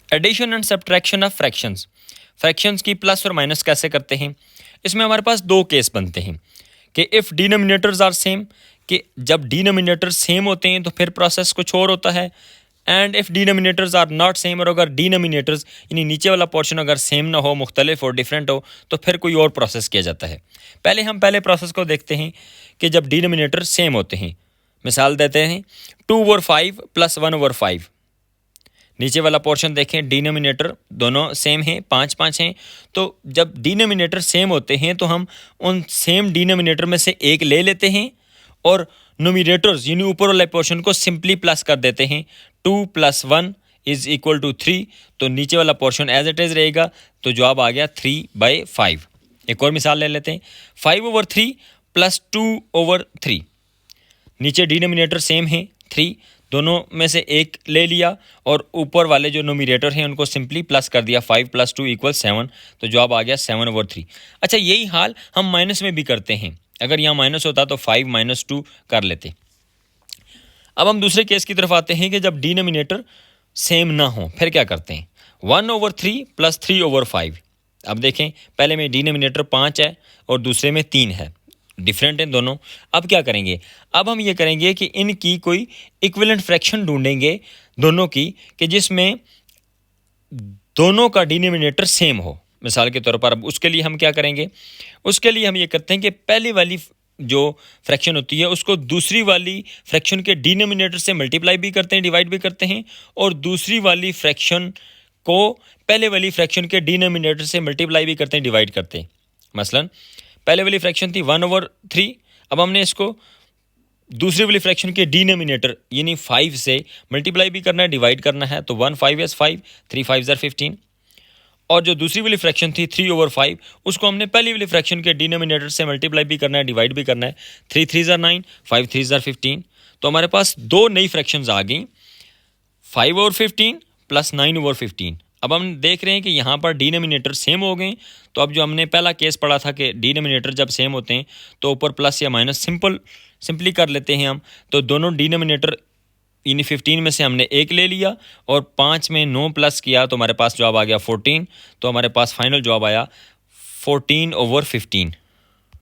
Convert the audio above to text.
Addition and subtraction of fractions. Fractions की plus और minus कैसे करते हैं? इसमें हमारे पास दो केस बनते हैं कि इफ़ डिनोमिनेटर्स आर सेम, कि जब डिनोमिनेटर सेम होते हैं तो फिर प्रोसेस कुछ और होता है, and if denominators are not same, और अगर डिनोमिनेटर्स यानी नीचे वाला पोर्शन अगर सेम ना हो, मुख्तलिफ हो, डिफरेंट हो, तो फिर कोई और प्रोसेस किया जाता है। पहले प्रोसेस को देखते हैं कि जब डिनोमिनेटर सेम होते हैं। मिसाल देते हैं 2/5 + 1/5। नीचे वाला पोर्शन देखें, डिनोमिनेटर दोनों सेम हैं, 5 हैं। तो जब डिनोमिनेटर सेम होते हैं तो हम उन सेम डिनोमिनेटर में से एक ले लेते हैं और नोमिनेटर्स यानी ऊपर वाले पोर्शन को सिंपली प्लस कर देते हैं। 2 + 1 = 3, तो नीचे वाला पोर्शन एज इट इज़ रहेगा, तो जवाब आ गया 3/5। एक और मिसाल ले लेते हैं, 5/3 + 2/3। नीचे डिनोमिनेटर सेम है 3, दोनों में से एक ले लिया और ऊपर वाले जो नोमिनेटर हैं उनको सिंपली प्लस कर दिया, 5 + 2 = 7, तो जवाब आ गया 7/3। अच्छा, यही हाल हम माइनस में भी करते हैं। अगर यहाँ माइनस होता तो 5 - 2 कर लेते। अब हम दूसरे केस की तरफ आते हैं कि जब डिनोमिनेटर सेम ना हो, फिर क्या करते हैं? 1/3 + 3/5। अब देखें, पहले में डिनोमिनेटर 5 है और दूसरे में 3 है, डिफरेंट हैं दोनों। अब क्या करेंगे? अब हम ये करेंगे कि इनकी कोई इक्विवेलेंट फ्रैक्शन ढूंढेंगे दोनों की, कि जिसमें दोनों का डिनोमिनेटर सेम हो। मिसाल के तौर पर अब उसके लिए हम क्या करेंगे? उसके लिए हम ये करते हैं कि पहली वाली जो फ्रैक्शन होती है उसको दूसरी वाली फ्रैक्शन के डिनोमिनेटर से मल्टीप्लाई भी करते हैं, डिवाइड भी करते हैं, और दूसरी वाली फ्रैक्शन को पहले वाली फ्रैक्शन के डिनोमिनेटर से मल्टीप्लाई भी करते हैं, डिवाइड करते हैं। मसलन पहले वाली फ्रैक्शन थी 1/3, अब हमने इसको दूसरी वाली फ्रैक्शन के डिनोमिनेटर यानी 5 से मल्टीप्लाई भी करना है, डिवाइड करना है, तो 1 5 is 5, 3 5 are 15। और जो दूसरी वाली फ्रैक्शन थी 3/5, उसको हमने पहली वाली फ्रैक्शन के डिनोमिनेटर से मल्टीप्लाई भी करना है, डिवाइड भी करना है, 3 3 are 9, 5 3 are 15। तो हमारे पास दो नई फ्रैक्शंस आ गई, 5/15 + 9/15। अब हम देख रहे हैं कि यहाँ पर डिनोमिनेटर सेम हो गए, तो अब जो हमने पहला केस पढ़ा था कि डिनोमिनेटर जब सेम होते हैं तो ऊपर प्लस या माइनस सिंपली कर लेते हैं हम। तो दोनों डिनोमिनेटर यानी 15 में से हमने एक ले लिया और 5 में 9 प्लस किया, तो हमारे पास जवाब आ गया 14। तो हमारे पास फाइनल जवाब आया 14/15।